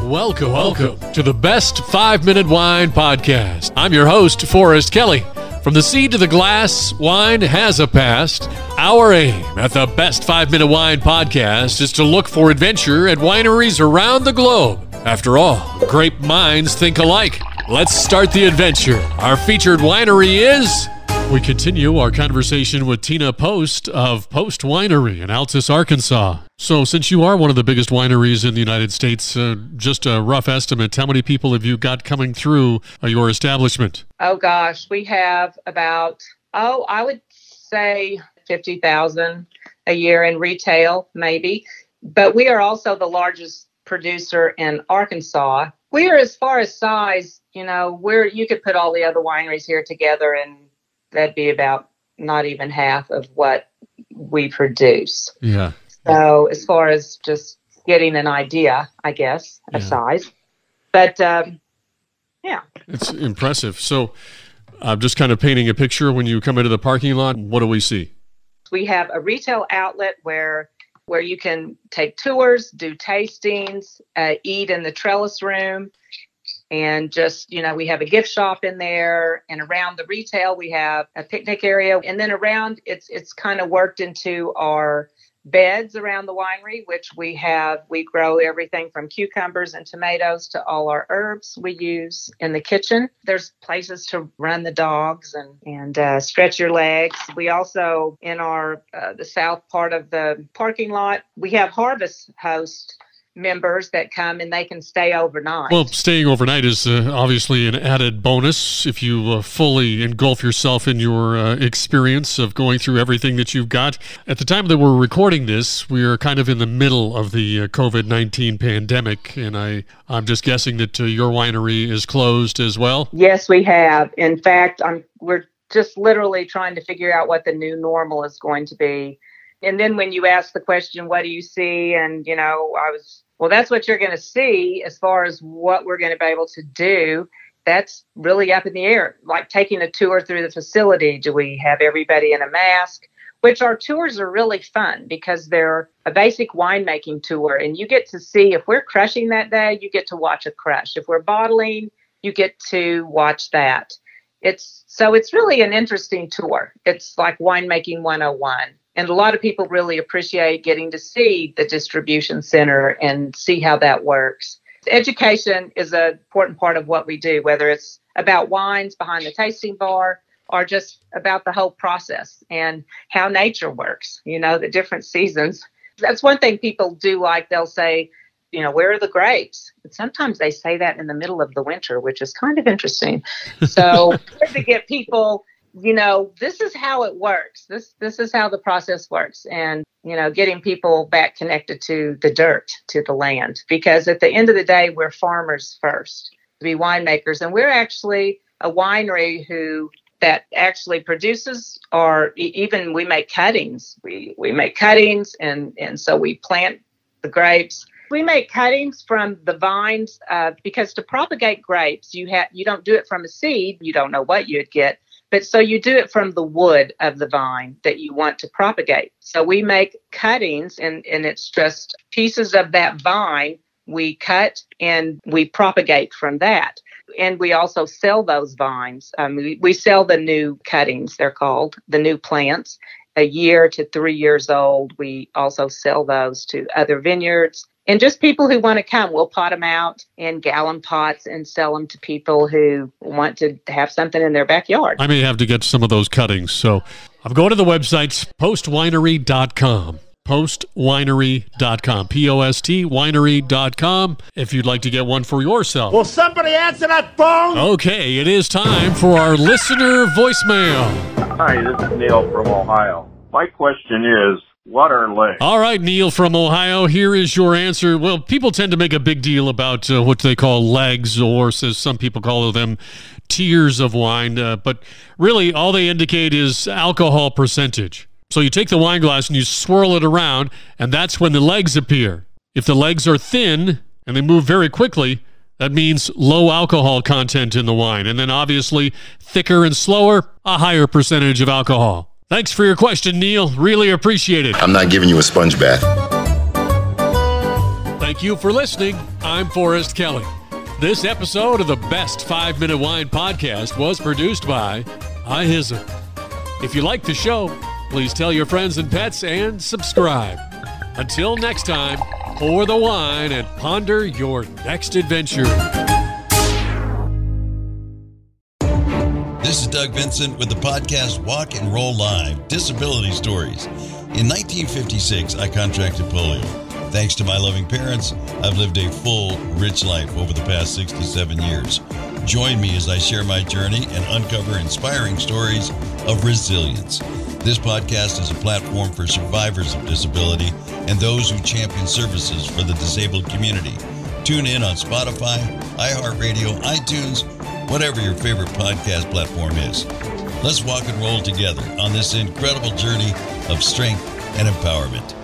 Welcome to the Best 5-Minute Wine Podcast. I'm your host, Forrest Kelly. From the seed to the glass, wine has a past. Our aim at the Best 5-Minute Wine Podcast is to look for adventure at wineries around the globe. After all, grape minds think alike. Let's start the adventure. Our featured winery is... We continue our conversation with Tina Post of Post Winery in Altus, Arkansas. So since you are one of the biggest wineries in the United States, just a rough estimate, how many people have you got coming through your establishment? Oh, gosh, we have about, I would say 50,000 a year in retail, maybe. But we are also the largest producer in Arkansas. We are, as far as size, you could put all the other wineries here together and that'd be about not even half of what we produce. Yeah. So as far as just getting an idea, I guess, of size. But, yeah. It's impressive. So I'm just kind of painting a picture. When you come into the parking lot, what do we see? We have a retail outlet where you can take tours, do tastings, eat in the trellis room. And just, we have a gift shop in there, and around the retail, we have a picnic area. And then around, it's kind of worked into our beds around the winery, which we grow everything from cucumbers and tomatoes to all our herbs we use in the kitchen. There's places to run the dogs and stretch your legs. We also, in our the south part of the parking lot, we have Harvest Host members that come and they can stay overnight. Well, staying overnight is obviously an added bonus if you fully engulf yourself in your experience of going through everything that you've got. At the time that we're recording this, we are kind of in the middle of the COVID-19 pandemic, and I'm just guessing that your winery is closed as well? Yes, we have. In fact, we're just literally trying to figure out what the new normal is going to be. And then when you ask the question, what do you see? And, well, that's what you're going to see as far as what we're going to be able to do. That's really up in the air, like taking a tour through the facility. Do we have everybody in a mask? Which our tours are really fun because they're a basic winemaking tour. And you get to see if we're crushing that day, you get to watch a crush. If we're bottling, you get to watch that. It's really an interesting tour. It's like winemaking 101. And a lot of people really appreciate getting to see the distribution center and see how that works. Education is an important part of what we do, whether it's about wines behind the tasting bar or just about the whole process and how nature works, the different seasons. That's one thing people do like. They'll say, where are the grapes? And sometimes they say that in the middle of the winter, which is kind of interesting. So to get people... this is how it works. This is how the process works. And, getting people back connected to the dirt, to the land, because at the end of the day, we're farmers first to be winemakers. And we're actually a winery that actually produces, or even we make cuttings. We make cuttings. And so we plant the grapes. We make cuttings from the vines because to propagate grapes, you don't do it from a seed. You don't know what you'd get. But so you do it from the wood of the vine that you want to propagate. So we make cuttings and it's just pieces of that vine we cut and we propagate from that. And we also sell those vines. We sell the new cuttings, they're called, the new plants, 1 year to 3 years old. We also sell those to other vineyards. And just people who want to come, we'll pot them out in gallon pots and sell them to people who want to have something in their backyard. I may have to get some of those cuttings. So I'm going to the website, postwinery.com. Postwinery.com. P-O-S-T, winery.com. If you'd like to get one for yourself. Will somebody answer that phone? Okay, it is time for our listener voicemail. Hi, this is Neil from Ohio. My question is, what are legs? All right, Neil from Ohio, here is your answer. Well, people tend to make a big deal about what they call legs, or as some people call them, tiers of wine. But really, all they indicate is alcohol percentage. So you take the wine glass and you swirl it around, and that's when the legs appear. If the legs are thin and they move very quickly, that means low alcohol content in the wine. And then obviously, thicker and slower, a higher percentage of alcohol. Thanks for your question, Neil. Really appreciate it. I'm not giving you a sponge bath. Thank you for listening. I'm Forrest Kelly. This episode of the Best 5 Minute Wine Podcast was produced by iHism. If you like the show, please tell your friends and pets and subscribe. Until next time, pour the wine and ponder your next adventure. This is Doug Vincent with the podcast Walk and Roll Live, Disability Stories. In 1956, I contracted polio. Thanks to my loving parents, I've lived a full, rich life over the past 67 years. Join me as I share my journey and uncover inspiring stories of resilience. This podcast is a platform for survivors of disability and those who champion services for the disabled community. Tune in on Spotify, iHeartRadio, iTunes, whatever your favorite podcast platform is. Let's walk and roll together on this incredible journey of strength and empowerment.